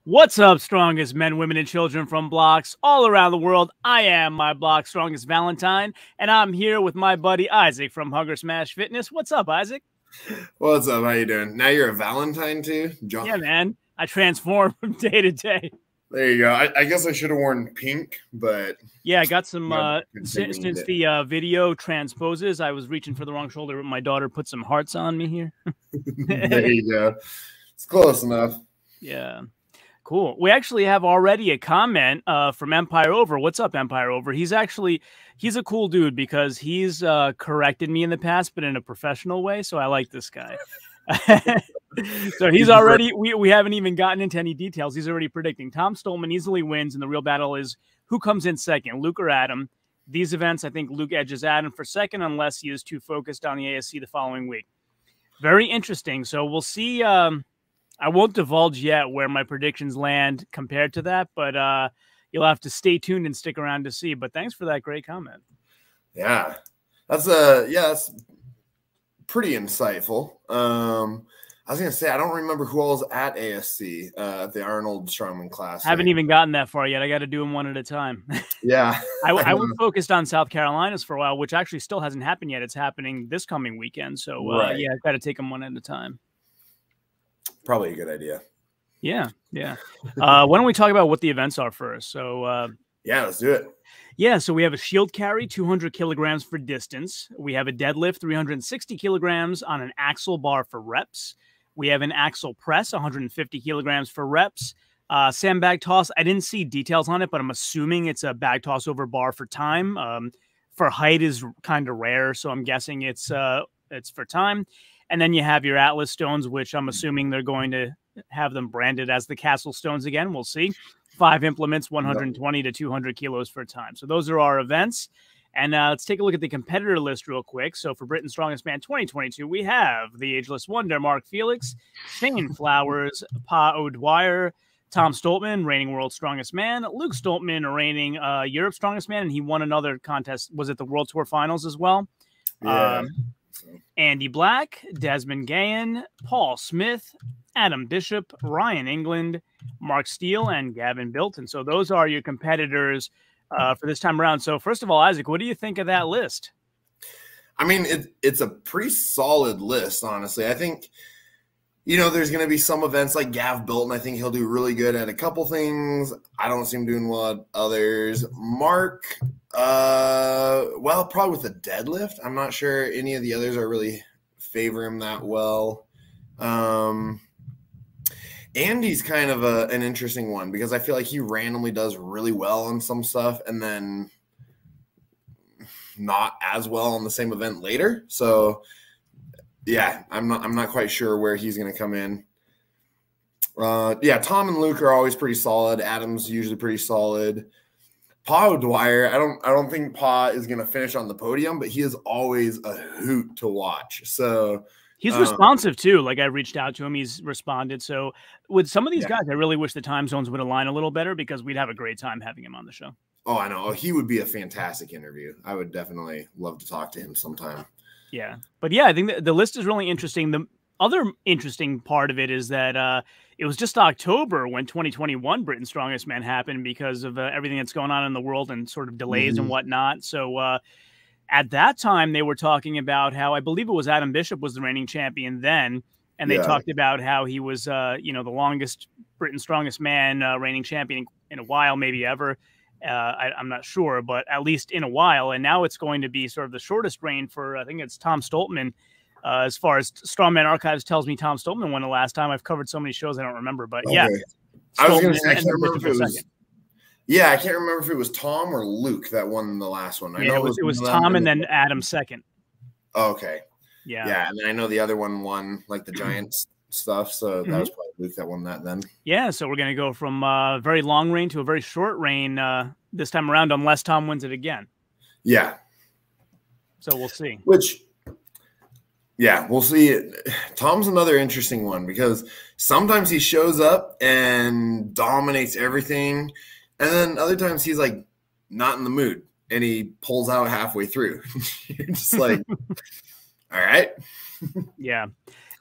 What's up, strongest men, women, and children from blocks all around the world? I am my block strongest Valentine, and I'm here with my buddy Isaac from Hunger Smash Fitness. What's up, Isaac? What's up? How you doing? Now you're a Valentine too, John? Yeah, man. I transform from day to day. There you go. I guess I should have worn pink, but yeah, I got some since the video transposes. I was reaching for the wrong shoulder, but my daughter put some hearts on me here. There you go. It's close enough. Yeah. Cool. We actually have already a comment from Empire Over. What's up, Empire Over? He's a cool dude because he's corrected me in the past, but in a professional way. So I like this guy. So he's already, we haven't even gotten into any details. He's already predicting Tom Stolman easily wins, and the real battle is who comes in second, Luke or Adam. These events, I think Luke edges Adam for second unless he is too focused on the ASC the following week. Very interesting. So we'll see. I won't divulge yet where my predictions land compared to that, but you'll have to stay tuned and stick around to see. But thanks for that great comment. Yeah, that's pretty insightful. I was gonna say I don't remember who all was at ASC, the Arnold Strongman class. Haven't even gotten that far yet. I got to do them one at a time. Yeah, I was focused on South Carolina's for a while, which actually still hasn't happened yet. It's happening this coming weekend, so right. Yeah, I've got to take them one at a time. Probably a good idea. Yeah. Why don't we talk about what the events are first? So yeah, let's do it. Yeah, so we have a shield carry, 200 kilograms for distance. We have a deadlift, 360 kilograms on an axle bar for reps. We have an axle press, 150 kilograms for reps. Sandbag toss, I didn't see details on it, but I'm assuming it's a bag toss over bar for time. For height is kind of rare, so I'm guessing it's for time. And then you have your Atlas stones, which I'm assuming they're going to have them branded as the Castle stones again. We'll see. 5 implements, 120 to 200 kilos for time. So those are our events. And let's take a look at the competitor list real quick. So for Britain's Strongest Man 2022, we have the Ageless Wonder, Mark Felix, Shane Flowers, Pa O'Dwyer, Tom Stoltman, reigning World's Strongest Man, Luke Stoltman, reigning Europe's Strongest Man, and he won another contest. Was it the World Tour Finals as well? Yeah. Andy Black, Desmond Gahan, Paul Smith, Adam Bishop, Ryan England, Mark Steele, and Gavin Bilton. So those are your competitors for this time around. So first of all, Isaac, what do you think of that list? I mean, it's a pretty solid list, honestly. I think, there's going to be some events like Gav Bilton. I think he'll do really good at a couple things. I don't see him doing well at others. Mark, well, probably with the deadlift. I'm not sure any of the others are really favor him that well. Andy's kind of an interesting one because I feel like he randomly does really well on some stuff and then not as well on the same event later. So yeah, I'm not quite sure where he's going to come in. Yeah, Tom and Luke are always pretty solid. Adam's usually pretty solid. Pa O'Dwyer, I don't think Pa is going to finish on the podium, but he is always a hoot to watch. So he's responsive too. Like I reached out to him, he's responded. So with some of these guys, I really wish the time zones would align a little better because we'd have a great time having him on the show. Oh, I know. He would be a fantastic interview. I would definitely love to talk to him sometime. Yeah. But yeah, I think the list is really interesting. The other interesting part of it is that it was just October when 2021 Britain's Strongest Man happened because of everything that's going on in the world and sort of delays and whatnot. So at that time, they were talking about how I believe it was Adam Bishop was the reigning champion then. And they talked about how he was, the longest Britain's Strongest Man reigning champion in a while, maybe ever. I'm not sure, but at least in a while. And now it's going to be sort of the shortest reign for, I think it's Tom Stoltman. As far as Strongman Archives tells me, Tom Stoltman won the last time. I've covered so many shows I don't remember, but yeah. I was going to say, I can't remember if it was. Yeah, I can't remember if it was Tom or Luke that won the last one. I know it was Tom and then Adam second. Oh, okay. Yeah, and then I know the other one won like the Giants stuff, so that was probably Luke that won that then. Yeah, so we're going to go from a very long reign to a very short reign this time around, unless Tom wins it again. Yeah. So we'll see. Yeah, we'll see. Tom's another interesting one because sometimes he shows up and dominates everything, and then other times he's like not in the mood and he pulls out halfway through. You're just like, all right. Yeah.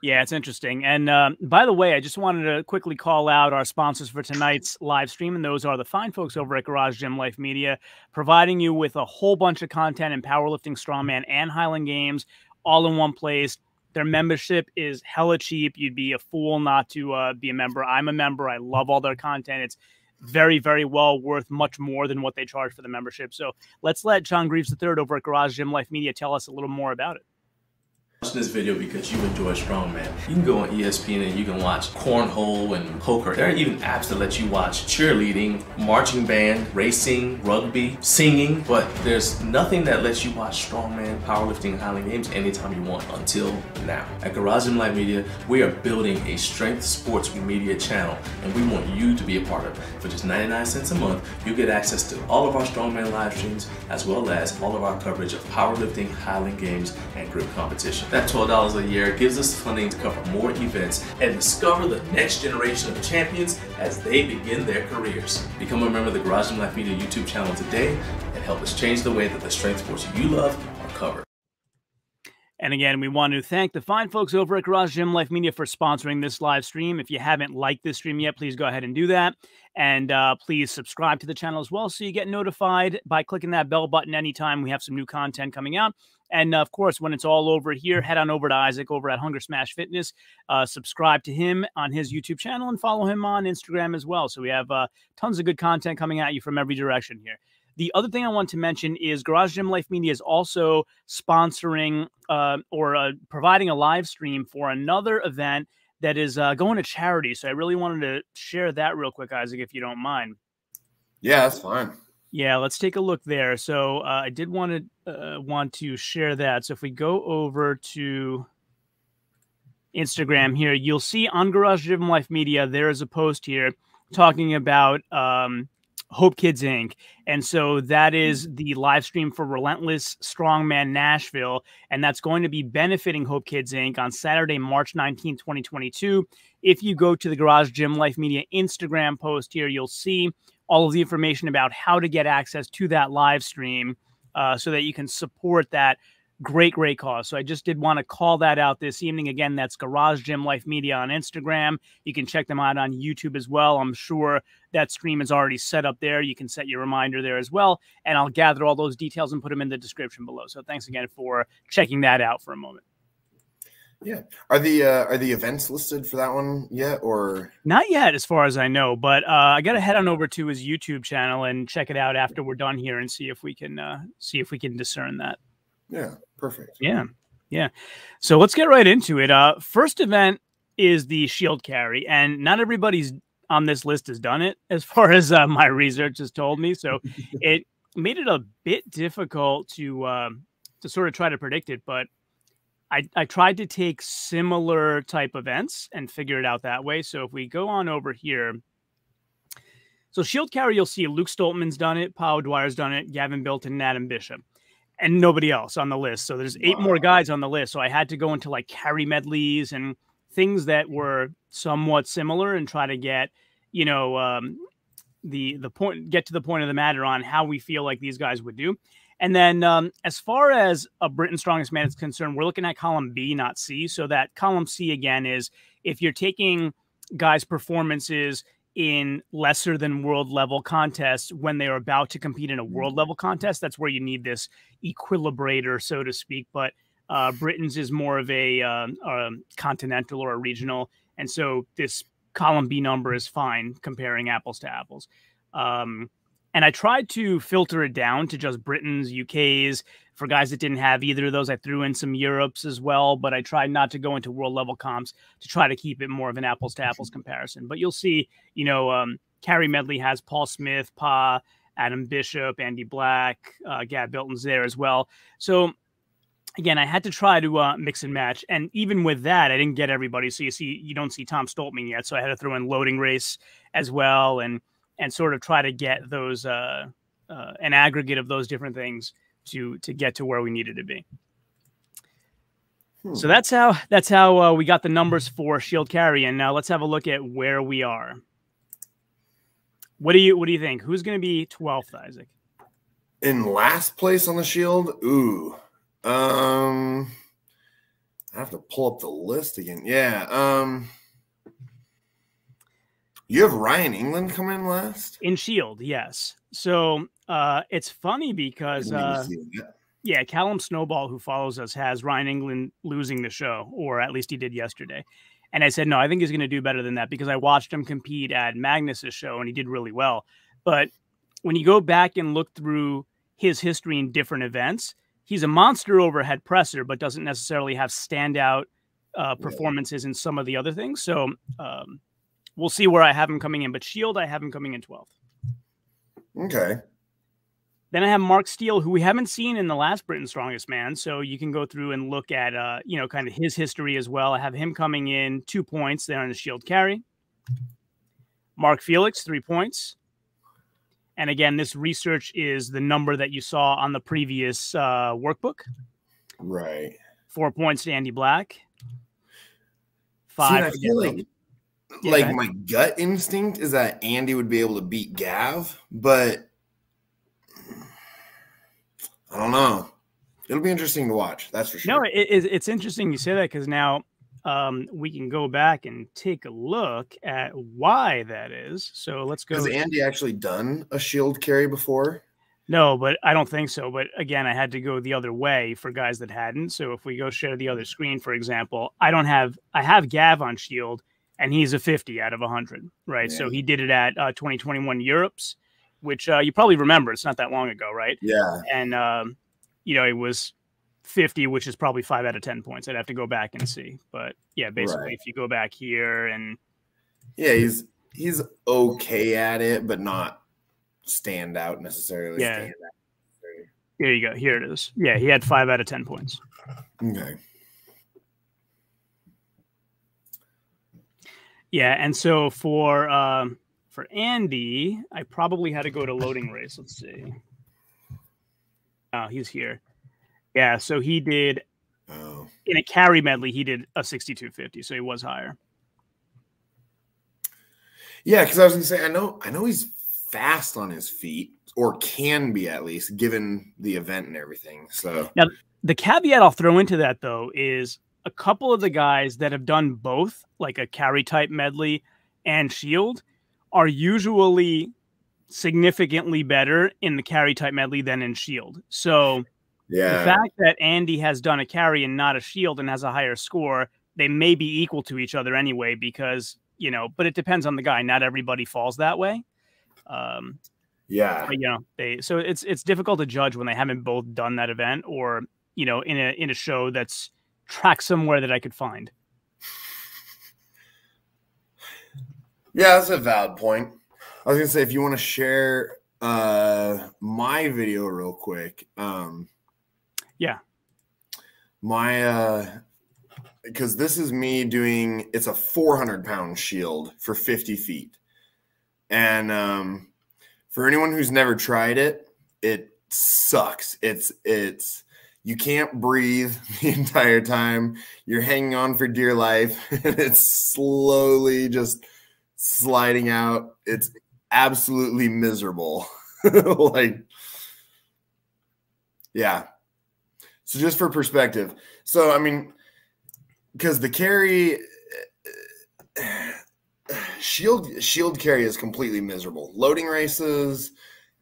Yeah, it's interesting. And by the way, I just wanted to quickly call out our sponsors for tonight's live stream, and those are the fine folks over at Garage Gym Life Media, providing you with a whole bunch of content in powerlifting, strongman, and Highland Games, all in one place. Their membership is hella cheap. You'd be a fool not to be a member. I'm a member. I love all their content. It's very, very well worth much more than what they charge for the membership. So let's let John Greaves III over at Garage Gym Life Media tell us a little more about it. Watching this video because you enjoy strongman. You can go on ESPN and you can watch cornhole and poker. There are even apps that let you watch cheerleading, marching band, racing, rugby, singing, but there's nothing that lets you watch strongman, powerlifting, and Highland Games anytime you want until now. At Garage Gym Life Media, we are building a strength sports media channel, and we want you to be a part of it. For just 99 cents a month, you get access to all of our strongman live streams, as well as all of our coverage of powerlifting, Highland Games, and group competition. That $12 a year gives us funding to cover more events and discover the next generation of champions as they begin their careers. Become a member of the Garage Gym Life Media YouTube channel today and help us change the way that the strength sports you love are covered. And again, we want to thank the fine folks over at Garage Gym Life Media for sponsoring this live stream. If you haven't liked this stream yet, please go ahead and do that. And please subscribe to the channel as well so you get notified by clicking that bell button anytime we have some new content coming out. And of course, when it's all over here, head on over to Isaac over at Hunger Smash Fitness. Subscribe to him on his YouTube channel and follow him on Instagram as well. So we have tons of good content coming at you from every direction here. The other thing I want to mention is Garage Gym Life Media is also sponsoring or providing a live stream for another event that is going to charity. So I really wanted to share that real quick, Isaac, if you don't mind. Yeah, that's fine. Yeah, let's take a look there. So I did want to share that. So if we go over to Instagram here, you'll see on Garage Gym Life Media, there is a post here talking about Hope Kids Inc. And so that is the live stream for Relentless Strongman Nashville. And that's going to be benefiting Hope Kids Inc. on Saturday, March 19, 2022. If you go to the Garage Gym Life Media Instagram post here, you'll see all of the information about how to get access to that live stream so that you can support that great cause. So I just did want to call that out this evening. Again, that's Garage Gym Life Media on Instagram. You can check them out on YouTube as well. I'm sure that stream is already set up there. You can set your reminder there as well. And I'll gather all those details and put them in the description below. So thanks again for checking that out for a moment. Yeah. Are the events listed for that one yet, or not yet, as far as I know? But I got to head on over to his YouTube channel and check it out after we're done here and see if we can discern that. Yeah, perfect. Yeah. So let's get right into it. First event is the shield carry, and not everybody's on this list has done it, as far as my research has told me. So it made it a bit difficult to sort of try to predict it, but I tried to take similar type events and figure it out that way. So if we go on over here, so shield carry, you'll see Luke Stoltman's done it, Paul Dwyer's done it, Gavin Bilton, and Adam Bishop, and nobody else on the list. So there's 8 more guys on the list. So I had to go into like carry medleys and things that were somewhat similar and try to get, you know, get to the point of the matter on how we feel like these guys would do. And then as far as a Britain's Strongest Man is concerned, we're looking at column B, not C. So that column C, again, is if you're taking guys' performances in lesser than world level contests when they are about to compete in a world level contest, that's where you need this equilibrator, so to speak. But Britain's is more of a continental or a regional. And so this column B number is fine comparing apples to apples. And I tried to filter it down to just Britain's, UK's. For guys that didn't have either of those, I threw in some Europe's as well, but I tried not to go into world level comps to try to keep it more of an apples to apples comparison. But you'll see, you know, carry medley has Paul Smith, Pa, Adam Bishop, Andy Black, Gab Bilton's there as well. So again, I had to try to mix and match. And even with that, I didn't get everybody. So you don't see Tom Stoltman yet. So I had to throw in Loading Race as well and sort of try to get those an aggregate of those different things to get to where we needed to be. So that's how we got the numbers for shield carry. And now let's have a look at where we are. What do you think? Who's going to be 12th, Isaac? In last place on the shield? Ooh. I I have to pull up the list again. Yeah. You have Ryan England come in last? In Shield, yes. So it's funny because yeah, Callum Snowball, who follows us, has Ryan England losing the show, or at least he did yesterday. And I said, no, I think he's going to do better than that because I watched him compete at Magnus's show and he did really well. But when you go back and look through his history in different events, he's a monster overhead presser, but doesn't necessarily have standout performances in some of the other things. So we'll see where I have him coming in. But Shield, I have him coming in 12th. Okay. Then I have Mark Steele, who we haven't seen in the last Britain's Strongest Man. So you can go through and look at, kind of his history as well. I have him coming in 2 points there on the Shield carry. Mark Felix, 3 points. And again, this research is the number that you saw on the previous workbook. Right. 4 points to Andy Black. 5. See, I feel like my gut instinct is that Andy would be able to beat Gav, but I don't know. It'll be interesting to watch. That's for sure. No, it's interesting you say that because now we can go back and take a look at why that is. So let's go. Has Andy actually done a Shield carry before? No, but I don't think so. But again, I had to go the other way for guys that hadn't. So if we go share the other screen, for example, I have Gav on Shield and he's a 50 out of 100, right? Yeah. So he did it at 2021 Europes, which you probably remember. It's not that long ago, right? Yeah. And, it was 50, which is probably 5 out of 10 points. I'd have to go back and see. But, yeah, basically, if you go back here and... Yeah, he's okay at it, but not stand out necessarily. Yeah. Here you go. Here it is. Yeah, he had 5 out of 10 points. Okay. Yeah, and so for Andy, I probably had to go to loading race. Let's see. Oh, he's here. Yeah, so he did in a carry medley, he did a 62.50, so he was higher. Yeah, because I was gonna say, I know he's fast on his feet, or can be at least, given the event and everything. So now the caveat I'll throw into that though is a couple of the guys that have done both, like a carry type medley and Shield, are usually significantly better in the carry type medley than in Shield. So yeah, the fact that Andy has done a carry and not a Shield and has a higher score, they may be equal to each other anyway, because, but it depends on the guy. Not everybody falls that way. Yeah. But, so it's difficult to judge when they haven't both done that event or, in a show that's tracked somewhere that I could find. Yeah, that's a valid point. I was gonna say, if you want to share my video real quick, yeah, my because this is me doing, it's a 400-pound shield for 50 feet, and for anyone who's never tried it, it sucks. It's you can't breathe the entire time. You're hanging on for dear life, and it's slowly just sliding out. It's absolutely miserable. Yeah. So just for perspective. So, I mean, because the carry, shield carry is completely miserable. Loading races,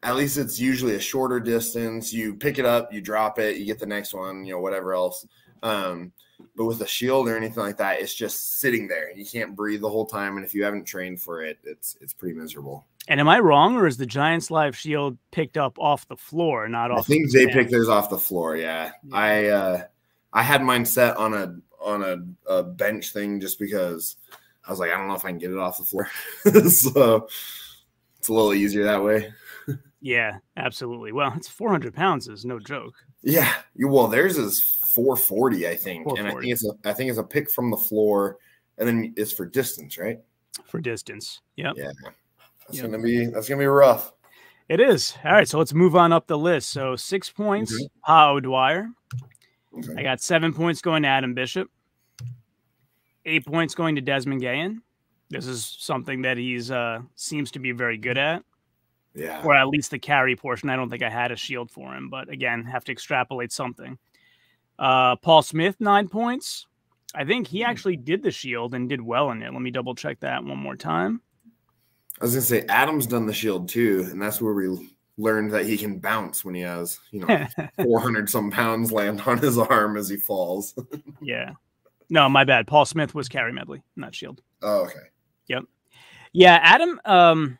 at least it's usually a shorter distance. You pick it up, you drop it, you get the next one, whatever else. But with a shield or anything like that, it's just sitting there. You can't breathe the whole time, and if you haven't trained for it, it's pretty miserable. And am I wrong, or is the Giants Live Shield picked up off the floor, not off? I think they picked theirs off the floor. Yeah. I had mine set on a bench thing just because I was like, I don't know if I can get it off the floor. So it's a little easier that way. Yeah, absolutely. Well, it's 400 pounds is no joke. Yeah. Well, theirs is 440, I think. 440. And I think it's a pick from the floor, and then it's for distance, right? For distance. Yep. Yeah. That's gonna be rough. It is. All right, so let's move on up the list. So 6 points, Pa O'Dwyer. Okay. I got 7 points going to Adam Bishop. 8 points going to Desmond Gahan. This is something that he's seems to be very good at. Yeah. Or at least the carry portion. I don't think I had a shield for him, but again, have to extrapolate something. Paul Smith, 9 points. I think he actually did the shield and did well in it. Let me double check that one more time. I was gonna say Adam's done the shield too, and that's where we learned that he can bounce when he has 400 some pounds land on his arm as he falls. Yeah. No, my bad. Paul Smith was carry medley, not shield. Oh, okay. Yep. Yeah, Adam.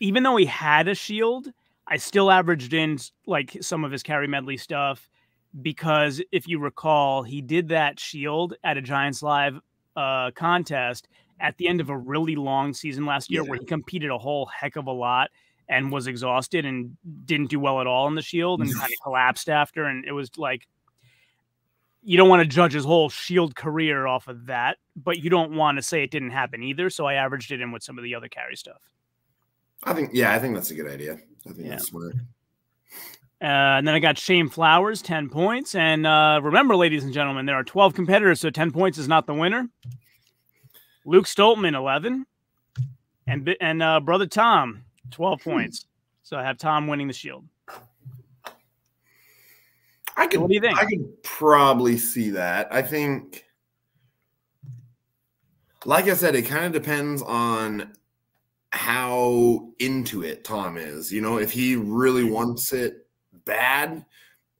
Even though he had a shield, I still averaged in like some of his carry medley stuff. Because if you recall, he did that shield at a Giants Live contest at the end of a really long season last year where he competed a whole heck of a lot and was exhausted and didn't do well at all in the shield and kind of collapsed after. And it was like, you don't want to judge his whole shield career off of that, but you don't want to say it didn't happen either. So I averaged it in with some of the other carry stuff. I think that's a good idea. I think that's smart. And then I got Shane Flowers, 10 points. And remember, ladies and gentlemen, there are 12 competitors, so 10 points is not the winner. Luke Stoltman, 11. And brother Tom, 12 points. So I have Tom winning the shield. What do you think? I could probably see that. I think, like I said, it kind of depends on how into it Tom is. If he really wants it bad,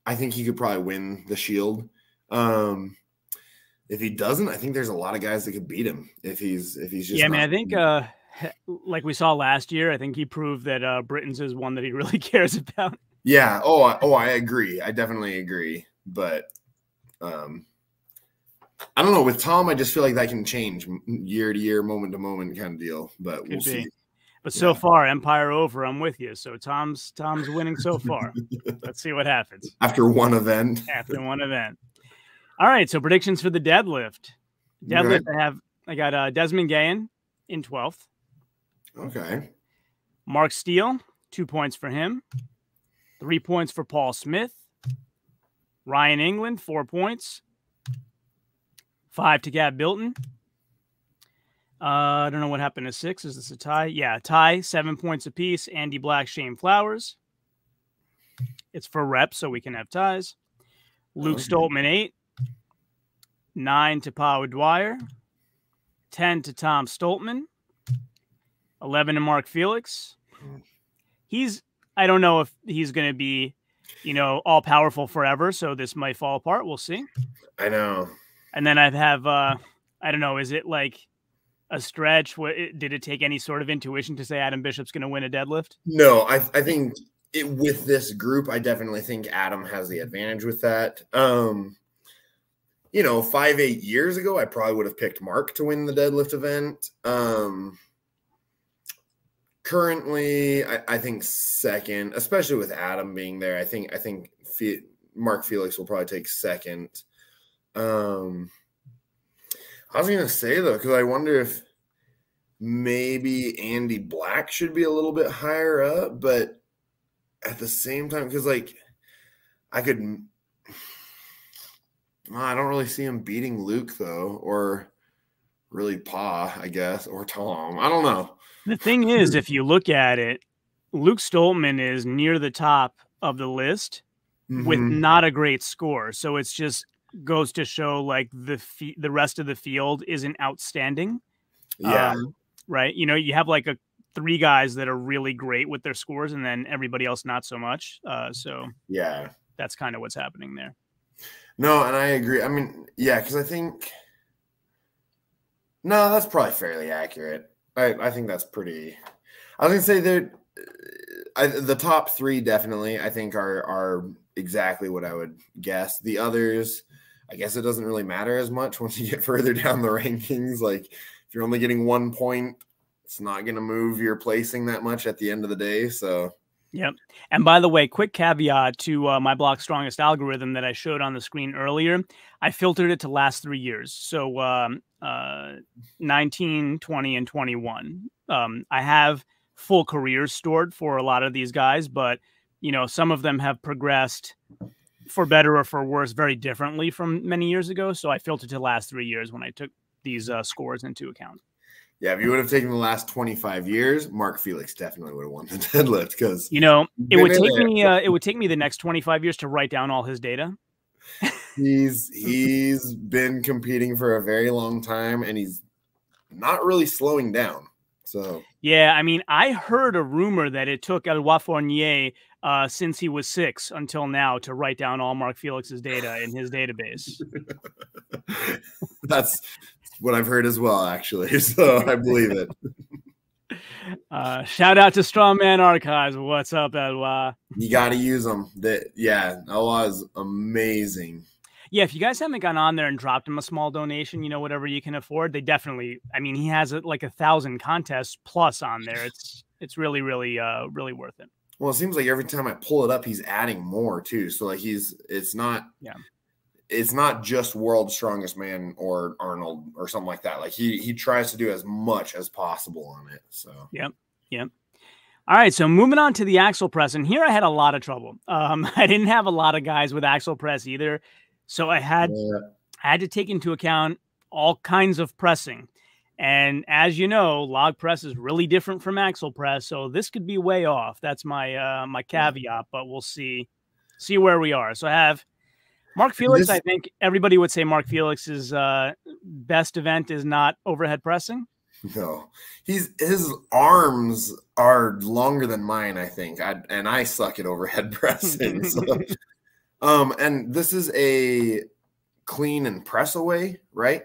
I think he could probably win the shield. If he doesn't, I think there's a lot of guys that could beat him if he's just. Yeah, I mean, I think like we saw last year, I think he proved that Britain's is one that he really cares about. Yeah. I agree. I definitely agree. But I don't know. With Tom, I just feel like that can change year to year, moment to moment kind of deal. But we'll see. But so far, Empire over, I'm with you. So Tom's winning so far. Let's see what happens. After one event. All right, so predictions for the deadlift. I got Desmond Gahan in 12th. Okay. Mark Steele, 2 points for him. 3 points for Paul Smith. Ryan England, 4 points. 5 to Gab Bilton. I don't know what happened to 6. Is this a tie? Yeah, tie, 7 points apiece. Andy Black, Shane Flowers. It's for reps, so we can have ties. Luke Stoltman, 8. 9 to Paul Dwyer. 10 to Tom Stoltman. 11 to Mark Felix. I don't know if he's going to be, all powerful forever, so this might fall apart. We'll see. I know. And then I have, I don't know, is it like a stretch? Did it take any sort of intuition to say Adam Bishop's going to win a deadlift? No, I think with this group, I definitely think Adam has the advantage with that. 5-8 years ago, I probably would have picked Mark to win the deadlift event. Currently, I think second, especially with Adam being there. I think Mark Felix will probably take second. I was going to say, though, because I wonder if maybe Andy Black should be a little bit higher up, but at the same time, because, I don't really see him beating Luke, though, or really Pa, I guess, or Tom. I don't know. The thing is, if you look at it, Luke Stoltman is near the top of the list with not a great score. So it's just goes to show the rest of the field isn't outstanding. Yeah. Right. You have 3 guys that are really great with their scores and then everybody else not so much. So yeah, that's kind of what's happening there. No, and I agree. I mean, yeah, because I think that's probably fairly accurate. I think that's pretty. I was gonna say that the top 3 definitely I think are exactly what I would guess. The others, I guess it doesn't really matter as much once you get further down the rankings. If you're only getting 1 point, it's not gonna move your placing that much at the end of the day. So. Yep. And by the way, quick caveat to my Block Strongest algorithm that I showed on the screen earlier. I filtered it to last 3 years. So 19, 20, and 21. I have full careers stored for a lot of these guys, but, some of them have progressed for better or for worse very differently from many years ago. So I filtered to the last 3 years when I took these scores into account. Yeah, if you would have taken the last 25 years, Mark Felix definitely would have won the deadlift because it would take me the next 25 years to write down all his data. He's been competing for a very long time, and he's not really slowing down. So yeah, I mean, I heard a rumor that it took Eloi Fournier since he was 6 until now to write down all Mark Felix's data in his database. That's what I've heard as well, actually. So I believe it. Shout out to Strongman Archives. What's up, Eloi? You got to use them. Yeah, Eloi is amazing. Yeah, if you guys haven't gone on there and dropped him a small donation, you know, whatever you can afford, they definitely, I mean, he has like 1,000 contests plus on there. It's really, really, really worth it. Well, it seems like every time I pull it up, he's adding more too. So like it's not just World's Strongest Man or Arnold or something like that. Like he tries to do as much as possible on it. So yep. All right, so moving on to the axle press, and here I had a lot of trouble. I didn't have a lot of guys with axle press either. So I had to take into account all kinds of pressing. And as you know, log press is really different from axle press. So this could be way off. That's my my caveat, but we'll see where we are. So I have Mark Felix. I think everybody would say Mark Felix's best event is not overhead pressing. No, his arms are longer than mine, I think. And I suck at overhead pressing. So. And this is a clean and press away, right?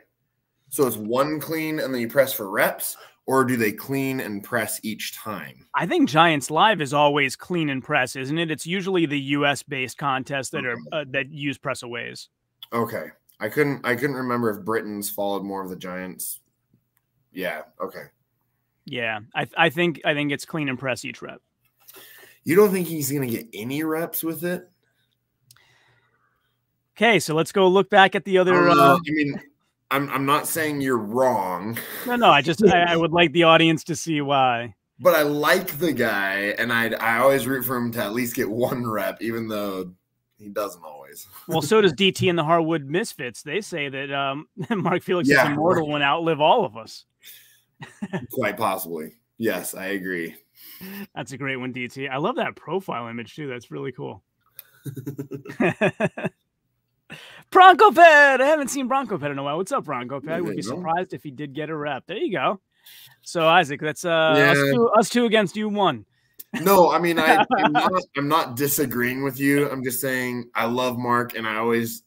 So it's one clean and then you press for reps, or do they clean and press each time? I think Giants Live is always clean and press, isn't it? It's usually the US based contests that are that use press aways. Okay. I couldn't remember if Britain's followed more of the Giants. Yeah. Okay. Yeah. I think it's clean and press each rep. You don't think he's going to get any reps with it? Okay, so let's go look back at the other. I mean, I'm not saying you're wrong. No, I would like the audience to see why. But I like the guy, and I always root for him to at least get one rep, even though he doesn't always. Well, so does DT and the Harwood Misfits. They say that Mark Felix is immortal and outlive all of us. Quite possibly. Yes, I agree. That's a great one, DT. I love that profile image too. That's really cool. Bronco Ped! I haven't seen Bronco Ped in a while. What's up, Bronco Ped? Would be surprised if he did get a rep. There you go. So, Isaac, that's us two against you one. No, I mean, I'm not disagreeing with you. I'm just saying I love Mark, and I always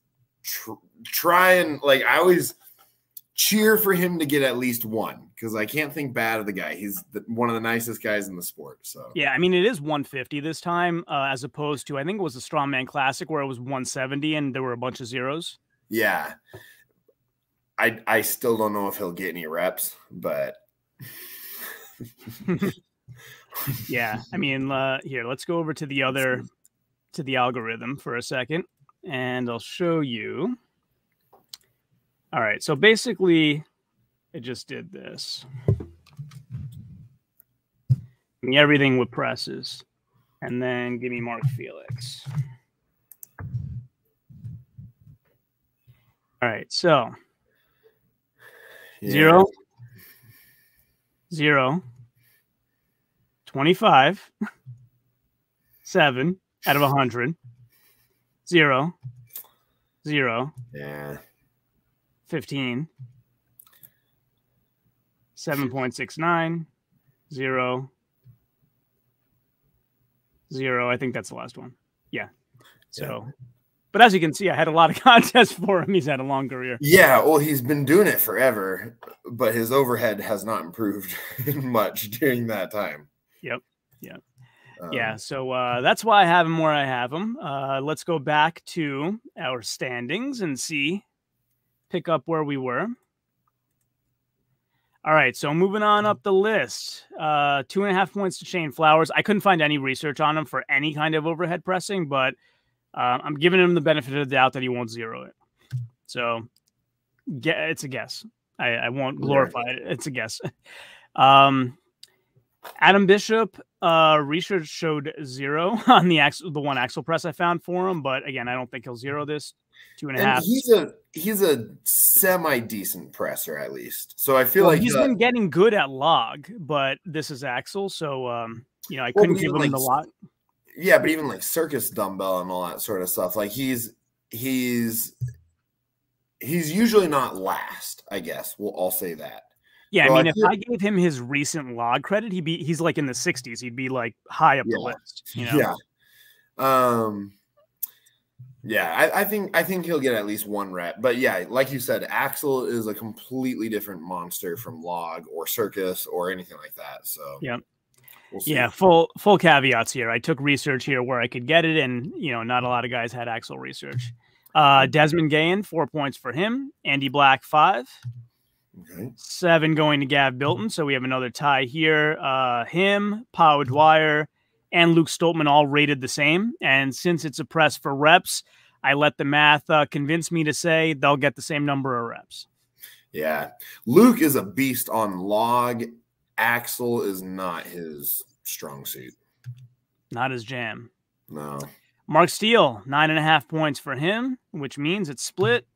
try and, like, I always cheer for him to get at least one because I can't think bad of the guy. He's one of the nicest guys in the sport. So yeah, I mean, it is 150 this time as opposed to, I think it was a Strongman Classic where it was 170 and there were a bunch of zeros. Yeah. I still don't know if he'll get any reps, but yeah, I mean, here, let's go over to the algorithm for a second and I'll show you. All right, so basically, it just did this. Give me everything with presses, and then give me Mark Felix. All right, so 0, 0, 25, 7 out of 100, 0, 0. Yeah. 15, 7.69, 0, 0. I think that's the last one. Yeah. So, but as you can see, I had a lot of contests for him. He's had a long career. Yeah. Well, he's been doing it forever, but his overhead has not improved much during that time. Yep. Yeah. So that's why I have him where I have him. Let's go back to our standings and pick up where we were. All right, so moving on up the list, 2.5 points to Shane Flowers. I couldn't find any research on him for any kind of overhead pressing, but I'm giving him the benefit of the doubt that he won't zero it. So it's a guess. I won't glorify it. It's a guess. Adam Bishop, research showed 0 on the one axle press I found for him, but again, I don't think he'll zero this. 2.5. He's a semi-decent presser at least. So I feel like he's been getting good at log, but this is axle, so I couldn't give him the lot. Yeah, but even like circus dumbbell and all that sort of stuff, like he's he's usually not last, I guess. I'll say that. Yeah, So I mean, if I gave him his recent log credit, he's like in the 60s. He'd be like high up the list. You know? Yeah. I think he'll get at least one rep. But yeah, like you said, Axel is a completely different monster from log or circus or anything like that. So yeah. We'll see. Yeah, full caveats here. I took research here where I could get it, and not a lot of guys had Axel research. Desmond Gahan, 4 points for him. Andy Black, 5. Okay. 7 going to Gav Bilton. So we have another tie here. Him, Pau Dwyer, and Luke Stoltman all rated the same. And since it's a press for reps, I let the math convince me to say they'll get the same number of reps. Yeah. Luke is a beast on log. Axel is not his strong suit. Not his jam. No. Mark Steele, 9.5 points for him, which means it's split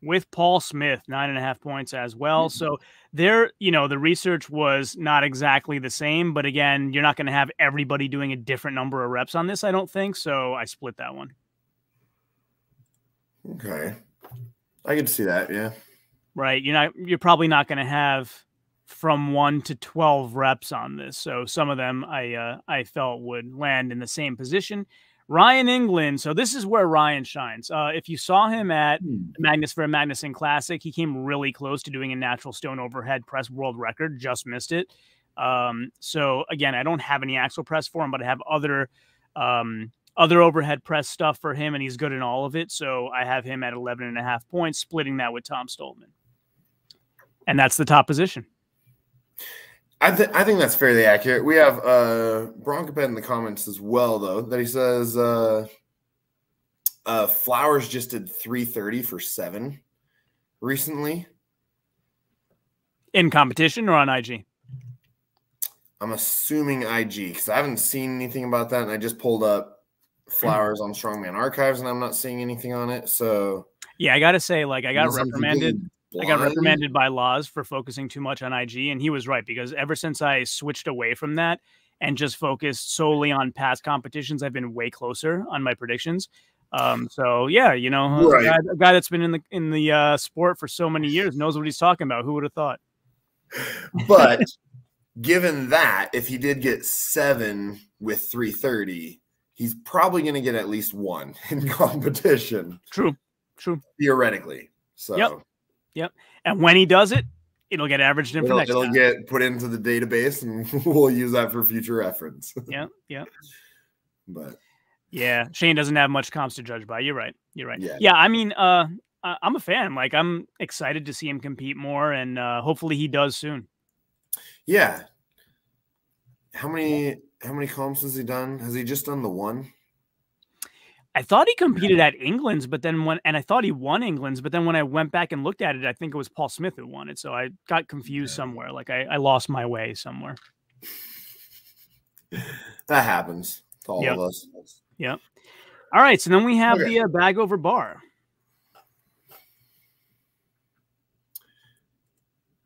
with Paul Smith, 9.5 points as well. So there, the research was not exactly the same, but again, you're not going to have everybody doing a different number of reps on this, I don't think. So I split that one. Okay. I could see that. Yeah. Right. You're probably not going to have from 1 to 12 reps on this. So some of them I felt would land in the same position. Ryan England. So this is where Ryan shines. If you saw him at Magnus for a Magnuson Classic, he came really close to doing a natural stone overhead press world record, just missed it. So again, I don't have any axle press for him, but I have other overhead press stuff for him, and he's good in all of it. So I have him at 11.5 points, splitting that with Tom Stoltman. And that's the top position. I think that's fairly accurate. We have Broncoped in the comments as well, though, that he says Flowers just did 330 for 7 recently. In competition or on IG? I'm assuming IG because I haven't seen anything about that, and I just pulled up Flowers on Strongman Archives, and I'm not seeing anything on it. So yeah, I got to say, I got reprimanded. I got reprimanded by Laws for focusing too much on IG, and he was right, because ever since I switched away from that and just focused solely on past competitions, I've been way closer on my predictions. So yeah, right. a guy that's been in the sport for so many years knows what he's talking about. Who would have thought? But given that, if he did get 7 with 330, he's probably going to get at least 1 in competition. True. Theoretically. So. Yep. And when he does it, it'll get averaged in for next time. It'll get put into the database, and we'll use that for future reference. Yeah. But yeah, Shane doesn't have much comps to judge by. You're right. Yeah. I mean, I'm a fan. I'm excited to see him compete more, and hopefully he does soon. Yeah. How many comps has he done? Has he just done the one? I thought he competed at England's, but then I thought he won England's, but then when I went back and looked at it, I think it was Paul Smith who won it. So I got confused somewhere. I lost my way somewhere. That happens to all of us. Yep. All right. So then we have the bag over bar.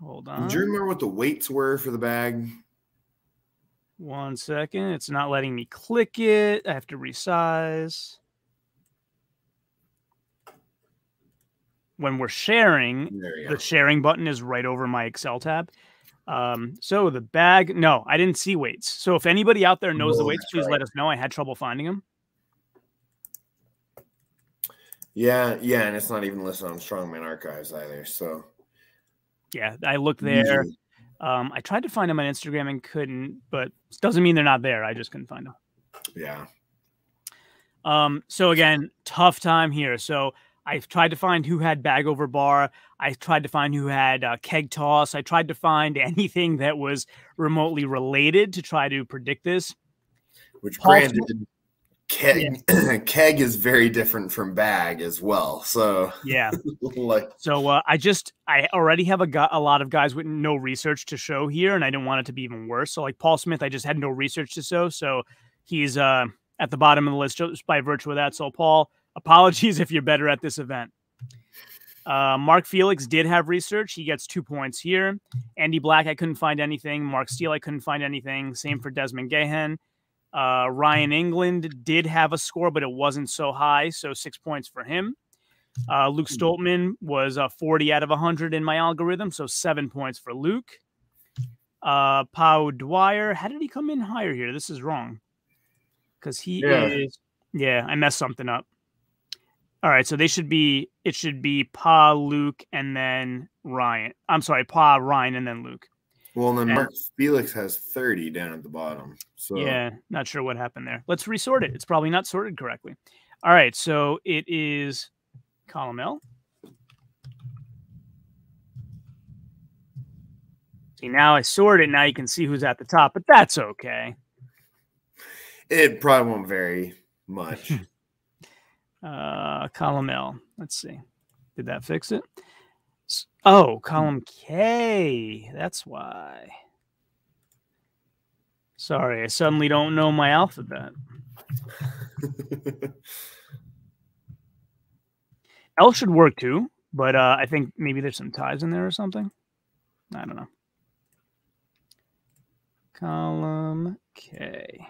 Hold on. Do you remember what the weights were for the bag? 1 second. It's not letting me click it. I have to resize. When we're sharing, the sharing button is right over my Excel tab. So the bag, no, I didn't see weights. So if anybody out there knows the weights, please let us know. I had trouble finding them. Yeah, and it's not even listed on Strongman Archives either. So yeah, I looked there. I tried to find them on Instagram and couldn't, but it doesn't mean they're not there. I just couldn't find them. Yeah. So again, tough time here. So I've tried to find who had bag over bar. I tried to find who had keg toss. I tried to find anything that was remotely related to try to predict this. Which granted, keg is very different from bag as well. So yeah, I already have a lot of guys with no research to show here, and I didn't want it to be even worse. So like Paul Smith, I just had no research to show, so he's at the bottom of the list just by virtue of that. So Paul, apologies if you're better at this event. Mark Felix did have research. He gets 2 points here. Andy Black, I couldn't find anything. Mark Steele, I couldn't find anything. Same for Desmond Gahan. Ryan England did have a score, but it wasn't so high, so 6 points for him. Luke Stoltman was 40 out of 100 in my algorithm, so 7 points for Luke. Pau Dwyer, how did he come in higher here? This is wrong. Because he is... Yeah, I messed something up. All right, so it should be Pa, Luke, and then Ryan. I'm sorry, Pa, Ryan, and then Luke. Well, and then Mark Felix has 30 down at the bottom. So yeah, not sure what happened there. Let's resort it. It's probably not sorted correctly. All right, so it is column L. See, now I sort it. Now you can see who's at the top, but that's okay. It probably won't vary much. Column L. Let's see. Did that fix it? Oh, column K. That's why. Sorry, I suddenly don't know my alphabet. L should work too, but I think maybe there's some ties in there or something. I don't know. Column K.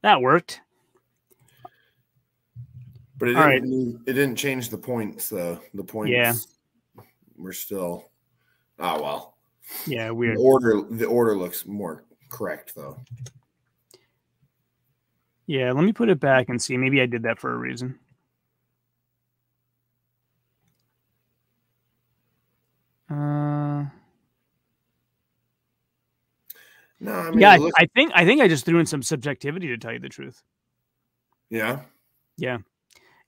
That worked. But it didn't change the points, though. The points were still... Oh, well. Yeah, weird. The order looks more correct, though. Yeah, let me put it back and see. Maybe I did that for a reason. No, I mean, yeah, I think I just threw in some subjectivity, to tell you the truth. Yeah. Yeah.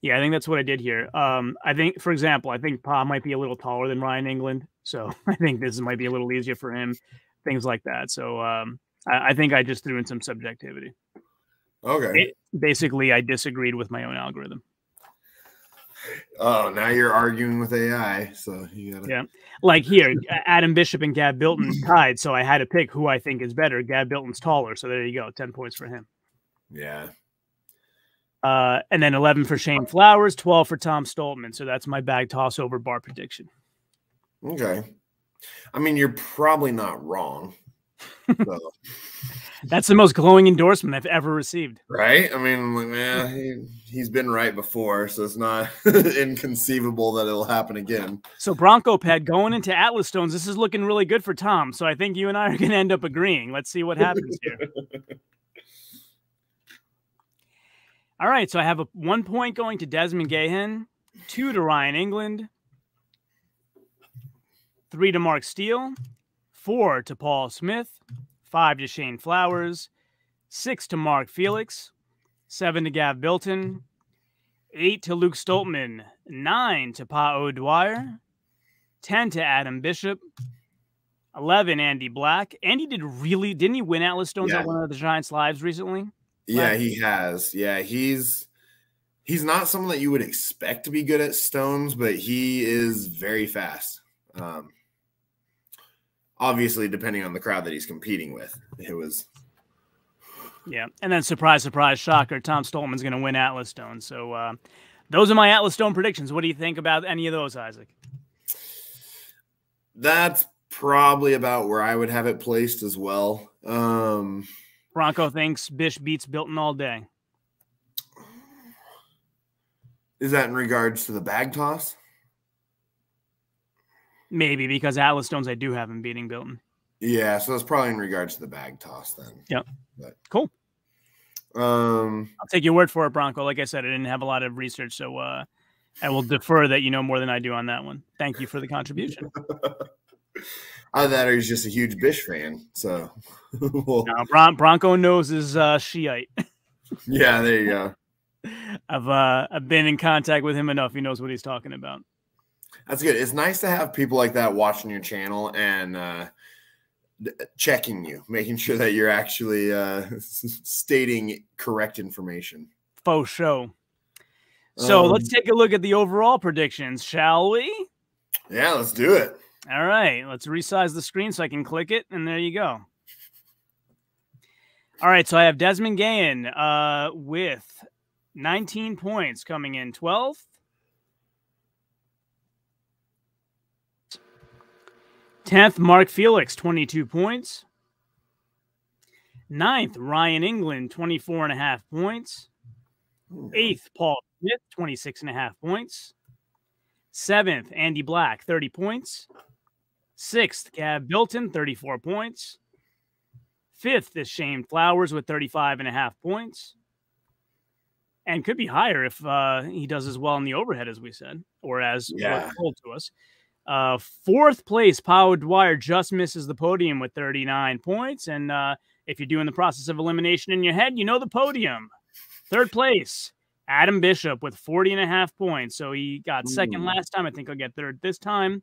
Yeah, I think that's what I did here. I think, for example, I think Pa might be a little taller than Ryan England, so I think this might be a little easier for him, things like that. So I think I just threw in some subjectivity. Okay. Basically, I disagreed with my own algorithm. Oh, now you're arguing with AI, so you gotta... Yeah. Like here, Adam Bishop and Gab Bilton tied, so I had to pick who I think is better. Gab Bilton's taller, so there you go, 10 points for him. Yeah. And then 11 for Shane Flowers, 12 for Tom Stoltman. So that's my bag toss over bar prediction. Okay. I mean, you're probably not wrong. So. That's the most glowing endorsement I've ever received. Right? I mean, man, he's been right before, so it's not inconceivable that it'll happen again. So Bronco Pet, going into Atlas Stones, this is looking really good for Tom. So I think you and I are going to end up agreeing. Let's see what happens here. All right, so I have 1 point going to Desmond Gahan, 2 to Ryan England, 3 to Mark Steele, 4 to Paul Smith, 5 to Shane Flowers, 6 to Mark Felix, 7 to Gav Bilton, 8 to Luke Stoltman, 9 to Pa Dwyer, 10 to Adam Bishop, 11 Andy Black. Andy didn't he win Atlas Stones at one of the Giants Lives recently? Yeah, he has. Yeah, he's not someone that you would expect to be good at stones, but he is very fast. Obviously, depending on the crowd that he's competing with, it was. Yeah, and then surprise, surprise, shocker, Tom Stoltman's going to win Atlas Stone. So those are my Atlas Stone predictions. What do you think about any of those, Isaac? That's probably about where I would have it placed as well. Bronco thinks Bish beats Bilton all day. Is that in regards to the bag toss? Maybe, because Atlas Stones, I do have him beating Bilton. Yeah, so that's probably in regards to the bag toss then. Yep. But, cool. I'll take your word for it, Bronco. Like I said, I didn't have a lot of research, so I will defer that you know more than I do on that one. Thank you for the contribution. Either that or he's just a huge Bish fan. So no, Bronco knows his Shiite. Yeah, there you go. I've been in contact with him enough. He knows what he's talking about. That's good. It's nice to have people like that watching your channel and checking you, making sure that you're actually stating correct information. Faux show. So let's take a look at the overall predictions, shall we? Yeah, let's do it. All right, let's resize the screen so I can click it, and there you go. All right, so I have Desmond Gahan with 19 points coming in 12th. 10th, Mark Felix, 22 points. 9th, Ryan England, 24.5 points. 8th, Paul Smith, 26.5 points. 7th, Andy Black, 30 points. 6th, Gav Bilton, 34 points. 5th is Shane Flowers with 35.5 points. And could be higher if he does as well in the overhead as we said, or as was told to us. 4th place, Pau Dwyer just misses the podium with 39 points. And if you're doing the process of elimination in your head, you know the podium. 3rd place, Adam Bishop with 40.5 points. So he got 2nd last time. I think he'll get 3rd this time.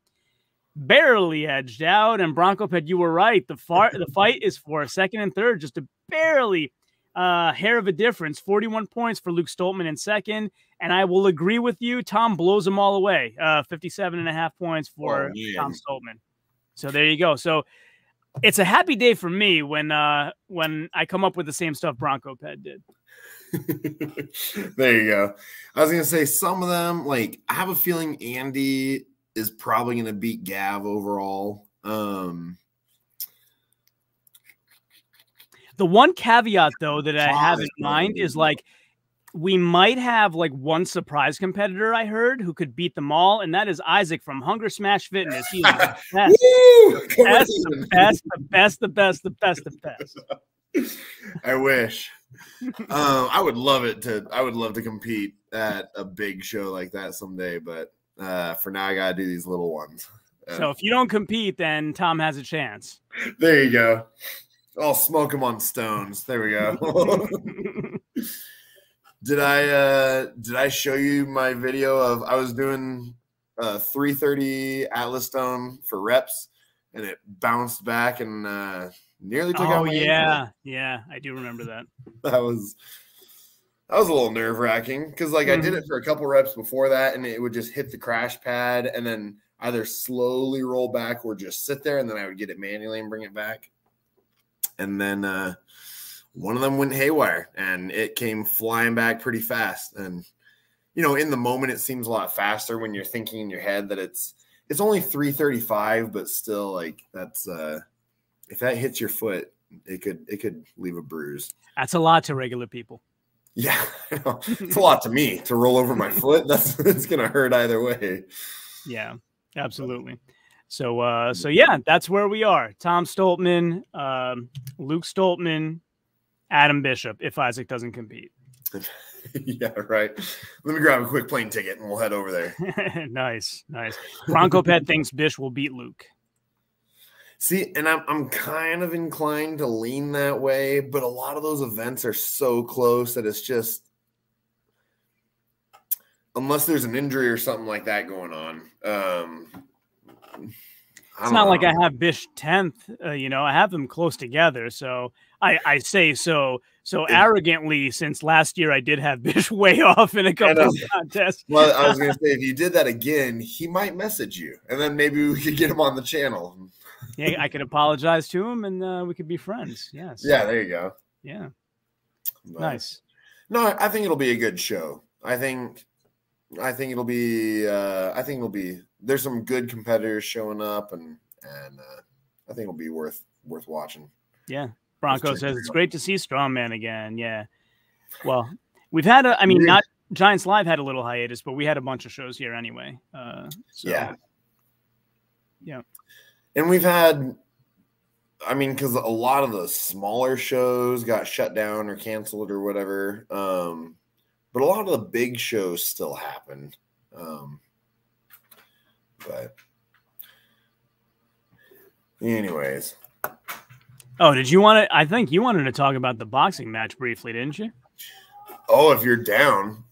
Barely edged out. And Bronco Pet, you were right. The fight is for 2nd and 3rd, just a barely hair of a difference. 41 points for Luke Stoltman in 2nd. And I will agree with you. Tom blows them all away. 57.5 points for Tom Stoltman. So there you go. So it's a happy day for me when I come up with the same stuff Bronco Pet did. There you go. I was gonna say some of them, like I have a feeling Andy is probably gonna beat Gav overall. The one caveat though that I have in mind is like we might have like one surprise competitor I heard who could beat them all, and that is Isaac from Hunger Smash Fitness. He's the best. I wish. I would love to compete at a big show like that someday, but for now I gotta do these little ones. So if you don't compete, then Tom has a chance. There you go. I'll smoke him on stones. There we go. Did I show you my video of I was doing 330 Atlas Stone for reps and it bounced back and nearly took out my ankle. Yeah, I do remember that. That was a little nerve-wracking because like I did it for a couple reps before that and it would just hit the crash pad and then either slowly roll back or just sit there and then I would get it manually and bring it back. And then one of them went haywire and it came flying back pretty fast. And, you know, in the moment, it seems a lot faster when you're thinking in your head that it's only 335, but still like that's if that hits your foot, it could leave a bruise. That's a lot to regular people. Yeah, it's a lot to me to roll over my foot. It's going to hurt either way. Yeah, absolutely. So yeah, that's where we are. Tom Stoltman, Luke Stoltman, Adam Bishop, if Isaac doesn't compete. Yeah, right. Let me grab a quick plane ticket and we'll head over there. Nice. Bronco Pet thinks Bish will beat Luke. See, and I'm kind of inclined to lean that way, but a lot of those events are so close that it's just unless there's an injury or something like that going on. It's not like I have Bish 10th, you know, I have them close together. So I say so arrogantly since last year I did have Bish way off in a couple of contests. Well, I was going to say, if you did that again, he might message you and then maybe we could get him on the channel. Yeah, I could apologize to him and we could be friends. Yes. Yeah, there you go. Yeah. But, nice. No, I think it'll be a good show. I think it'll be there's some good competitors showing up and I think it'll be worth watching. Yeah. Bronco says it's great to see Strongman again. Yeah. Well, we've had not Giants Live had a little hiatus, but we had a bunch of shows here anyway. Yeah. Yeah. And we've had because a lot of the smaller shows got shut down or canceled or whatever. But a lot of the big shows still happened. But anyways. Oh, did you want to? I think you wanted to talk about the boxing match briefly, didn't you? Oh, if you're down.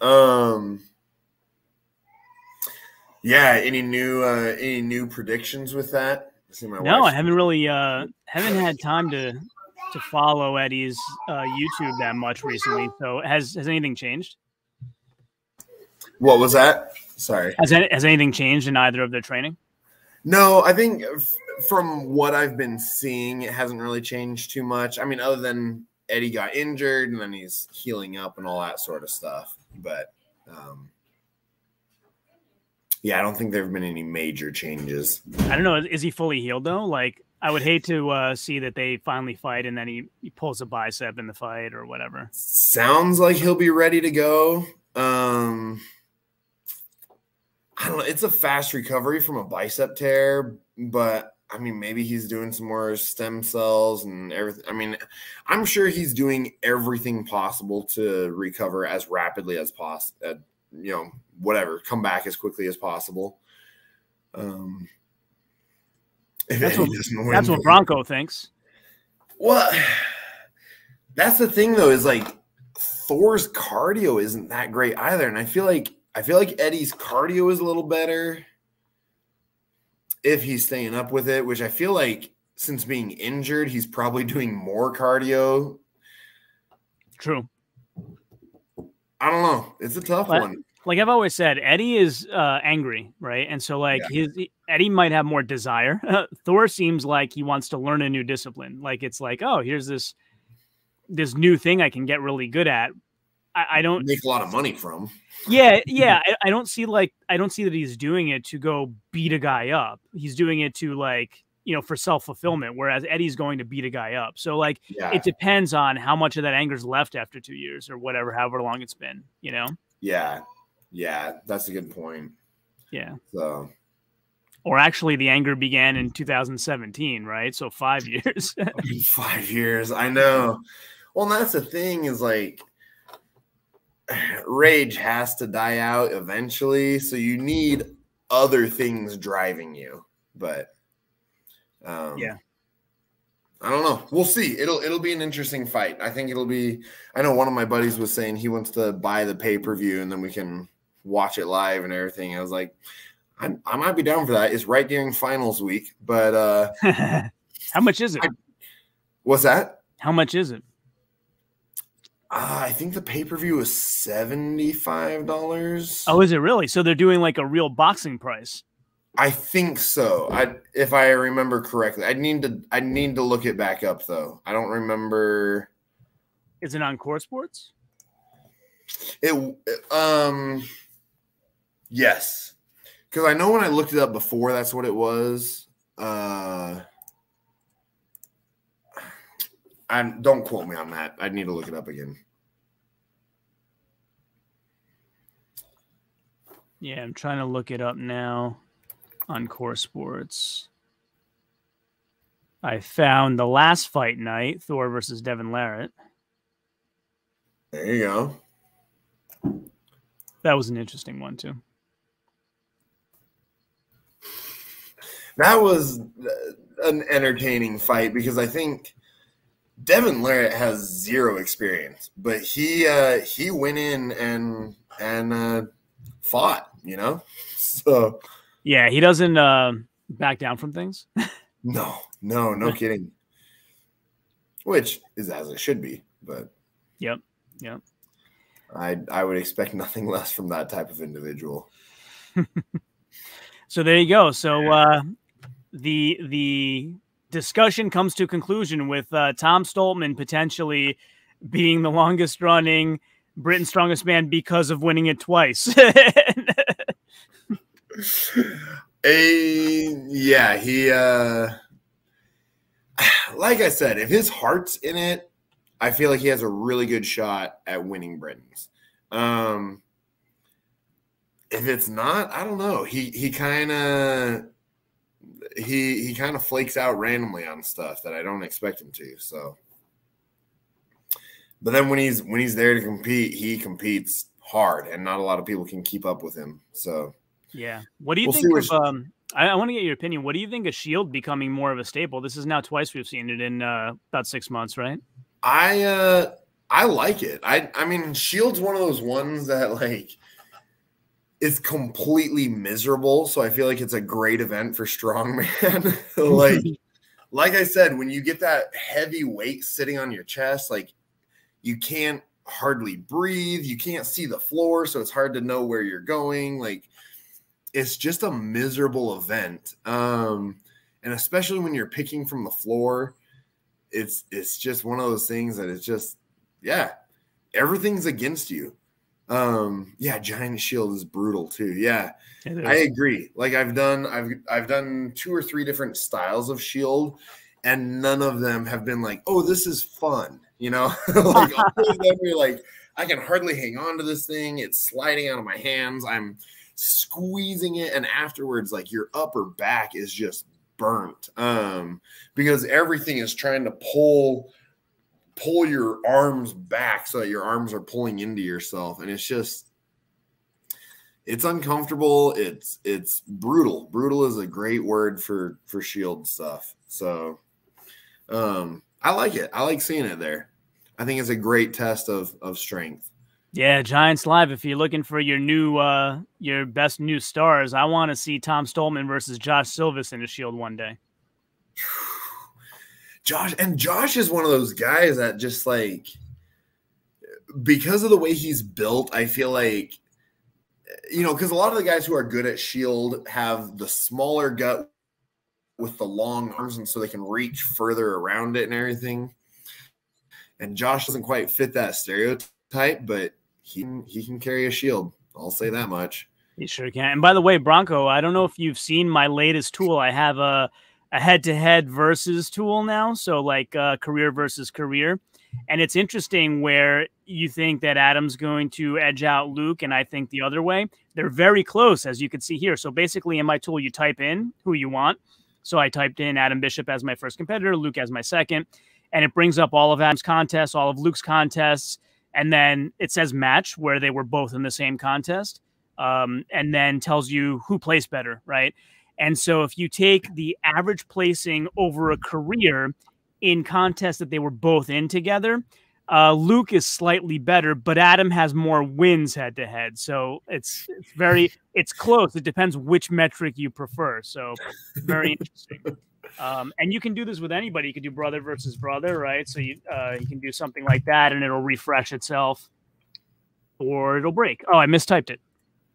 Yeah. Any new predictions with that? No, I haven't really haven't had time to follow Eddie's YouTube that much recently. So has anything changed? What was that? Sorry. Has anything changed in either of their training? No, I think from what I've been seeing, it hasn't really changed too much. I mean, other than Eddie got injured and then he's healing up and all that sort of stuff. But yeah, I don't think there have been any major changes. I don't know. Is he fully healed though? Like, I would hate to see that they finally fight and then he pulls a bicep in the fight or whatever. Sounds like he'll be ready to go. I don't know. It's a fast recovery from a bicep tear, but I mean, maybe he's doing some more stem cells and everything. I mean, I'm sure he's doing everything possible to recover as rapidly as possible. You know, whatever, come back as quickly as possible. That's what Bronco thinks. Well, that's the thing, though, is like Thor's cardio isn't that great either, and I feel like Eddie's cardio is a little better if he's staying up with it, which I feel like since being injured, he's probably doing more cardio. True. I don't know. It's a tough one. Like I've always said, Eddie is angry, right? And so like Eddie might have more desire. Thor seems like he wants to learn a new discipline. Like it's like, oh, here's this new thing I can get really good at. I don't make a lot of money from. Yeah. I don't see that he's doing it to go beat a guy up. He's doing it to like, you know, for self-fulfillment, whereas Eddie's going to beat a guy up. So like it depends on how much of that anger's left after 2 years or whatever, however long it's been, you know? Yeah, that's a good point. Yeah. So, or actually, the anger began in 2017, right? So 5 years. 5 years, I know. Well, and that's the thing is like, rage has to die out eventually, so you need other things driving you. But, yeah. I don't know. We'll see. It'll be an interesting fight. I think it'll be. I know one of my buddies was saying he wants to buy the pay-per-view and then we can watch it live and everything. I was like, I might be down for that. It's right during finals week, but how much is it? What's that? How much is it? I think the pay-per-view is $75. Oh, is it really? So they're doing like a real boxing price. I think so. If I remember correctly. I need to look it back up though. I don't remember. Is it on Core Sports? Yes. Because I know when I looked it up before, that's what it was. Don't quote me on that. I need to look it up again. Yeah, I'm trying to look it up now on Core Sports. I found the last fight night, Thor versus Devin Larratt. There you go. That was an interesting one, too. That was an entertaining fight because I think Devin Larratt has zero experience, but he went in and fought, you know? So yeah, he doesn't back down from things. No kidding. Which is as it should be, but Yep. I would expect nothing less from that type of individual. So there you go. So the discussion comes to a conclusion with Tom Stoltman potentially being the longest running Britain's Strongest Man because of winning it twice. Yeah, he like I said, if his heart's in it, I feel like he has a really good shot at winning Britain's. If it's not, I don't know. He kind of flakes out randomly on stuff that I don't expect him to. So, but then when he's there to compete, he competes hard, and not a lot of people can keep up with him. So, yeah. What do you think of? I want to get your opinion. What do you think of Shield becoming more of a staple? This is now twice we've seen it in about 6 months, right? I like it. I mean, Shield's one of those ones that like is completely miserable. So I feel like it's a great event for strongman. like I said, when you get that heavy weight sitting on your chest, like you can't hardly breathe. You can't see the floor. So it's hard to know where you're going. Like it's just a miserable event. And especially when you're picking from the floor, it's just one of those things that it's just, yeah, everything's against you. Yeah, Giant Shield is brutal too. Yeah, I agree. Like I've done 2 or 3 different styles of Shield, and none of them have been like, oh, this is fun. You know, like all of them you're like, I can hardly hang on to this thing. It's sliding out of my hands. I'm squeezing it, and afterwards, like, your upper back is just burnt because everything is trying to pull your arms back so that your arms are pulling into yourself, and it's uncomfortable. It's brutal. Brutal is a great word for shield stuff. So I like it. I like seeing it there. I think it's a great test of strength. Yeah, Giants Live. If you're looking for your your best new stars, I want to see Tom Stoltman versus Josh Silvis in a Shield one day. Josh is one of those guys that just, like, because of the way he's built, I feel like, you know, because a lot of the guys who are good at Shield have the smaller gut with the long arms, and so they can reach further around it and everything. And Josh doesn't quite fit that stereotype, but he can carry a Shield. I'll say that much. He sure can. And by the way, Bronco, I don't know if you've seen my latest tool. I have a head-to-head versus tool now, so like career versus career. And it's interesting where you think that Adam's going to edge out Luke, and I think the other way. They're very close, as you can see here. So basically in my tool, you type in who you want. So I typed in Adam Bishop as my first competitor, Luke as my second, and it brings up all of Adam's contests, all of Luke's contests, and then it says match where they were both in the same contest, and then tells you who placed better, right? And so if you take the average placing over a career in contests that they were both in together, Luke is slightly better, but Adam has more wins head-to-head. So it's close. It depends which metric you prefer. So very interesting. And you can do this with anybody. You can do brother versus brother, right? So you can do something like that, and it'll refresh itself, or it'll break. Oh, I mistyped it.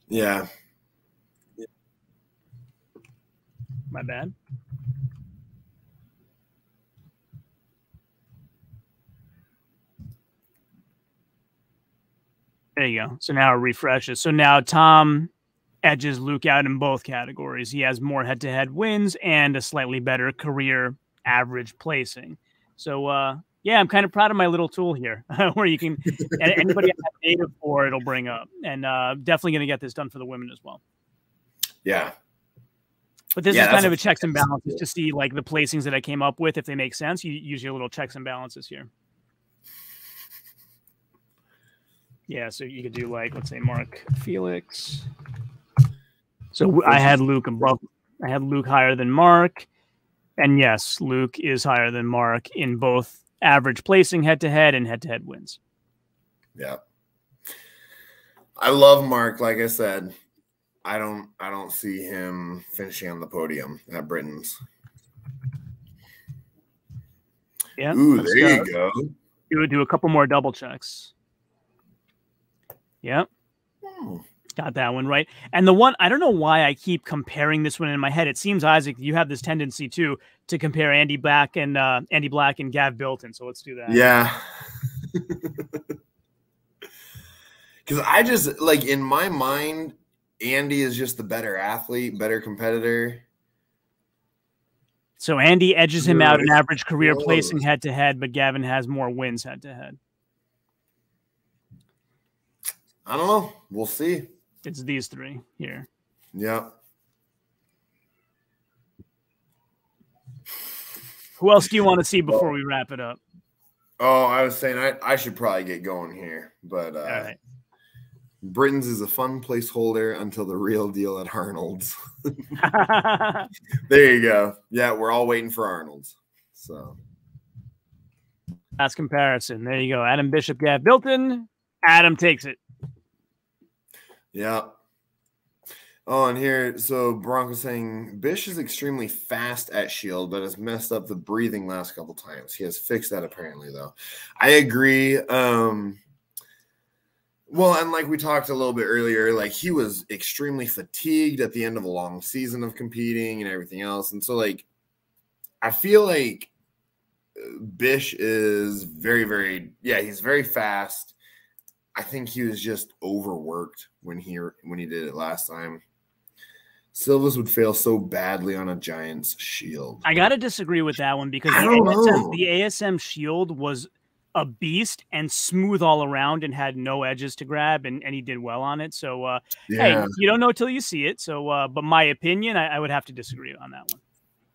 Yeah. My bad. There you go. So now it refreshes. So now Tom edges Luke out in both categories. He has more head-to-head wins and a slightly better career average placing. So, yeah, I'm kind of proud of my little tool here where you can, anybody have data for it'll bring up. And definitely going to get this done for the women as well. Yeah. But this is kind of a checks and balances to see like the placings that I came up with, if they make sense. You use your little checks and balances here. Yeah, so you could do like, let's say Mark Felix. So I had Luke above. I had Luke higher than Mark. And yes, Luke is higher than Mark in both average placing head-to-head and head-to-head wins. Yeah. I love Mark. Like I said, I don't see him finishing on the podium at Britain's. Yeah. Ooh, there you go. Do a couple more double checks. Yep. Got that one right. And the one, I don't know why I keep comparing this one in my head. It seems, Isaac, you have this tendency too to compare Andy Black and Gav Bilton. So let's do that. Yeah. Because I just, like, in my mind, Andy is just the better athlete, better competitor. So Andy edges him out in average career placing head-to-head, but Gavin has more wins head-to-head. I don't know. We'll see. It's these three here. Yeah. Who else do you want to see before we wrap it up? Oh, I was saying I should probably get going here, but all right. Britain's is a fun placeholder until the real deal at Arnold's. There you go. Yeah, we're all waiting for Arnold's. So last comparison. There you go. Adam Bishop, Gav Bilton. Adam takes it. Yeah. Oh, and here, so Bronco's saying Bish is extremely fast at Shield, but has messed up the breathing last couple times. He has fixed that apparently, though. I agree. Well, and like we talked a little bit earlier, like he was extremely fatigued at the end of a long season of competing and everything else. And so, like, I feel like Bish is very, very, yeah, he's very fast. I think he was just overworked when he did it last time. Silvas would fail so badly on a Giants Shield. I got to disagree with that one because the ASM Shield was a beast and smooth all around and had no edges to grab, and he did well on it. So, hey, you don't know till you see it. So, but my opinion, I would have to disagree on that one.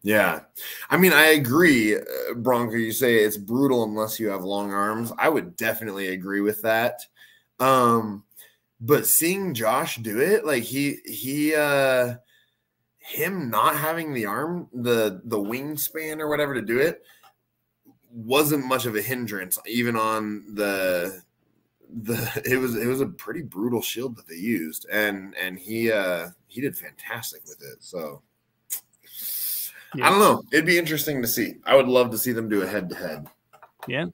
Yeah. I mean, I agree, Bronco. You say it's brutal unless you have long arms. I would definitely agree with that. But seeing Josh do it, like him not having the arm, the wingspan or whatever to do it, wasn't much of a hindrance, even on it was a pretty brutal shield that they used, and he did fantastic with it. So yeah. I don't know. It'd be interesting to see. I would love to see them do a head-to-head. Yeah.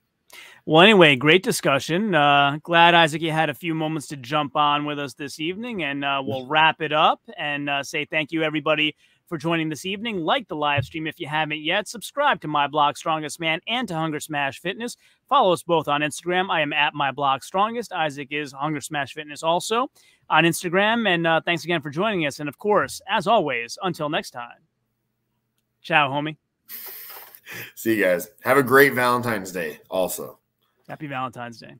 Well, anyway, great discussion. Glad, Isaac, you had a few moments to jump on with us this evening, and we'll wrap it up and say thank you, everybody, for joining this evening. Like the live stream if you haven't yet. Subscribe to My Blog Strongest Man and to Hunger Smash Fitness. Follow us both on Instagram. I am at My Blog Strongest. Isaac is Hunger Smash Fitness also on Instagram. And thanks again for joining us. And, of course, as always, until next time, ciao, homie. See you guys. Have a great Valentine's Day also. Happy Valentine's Day.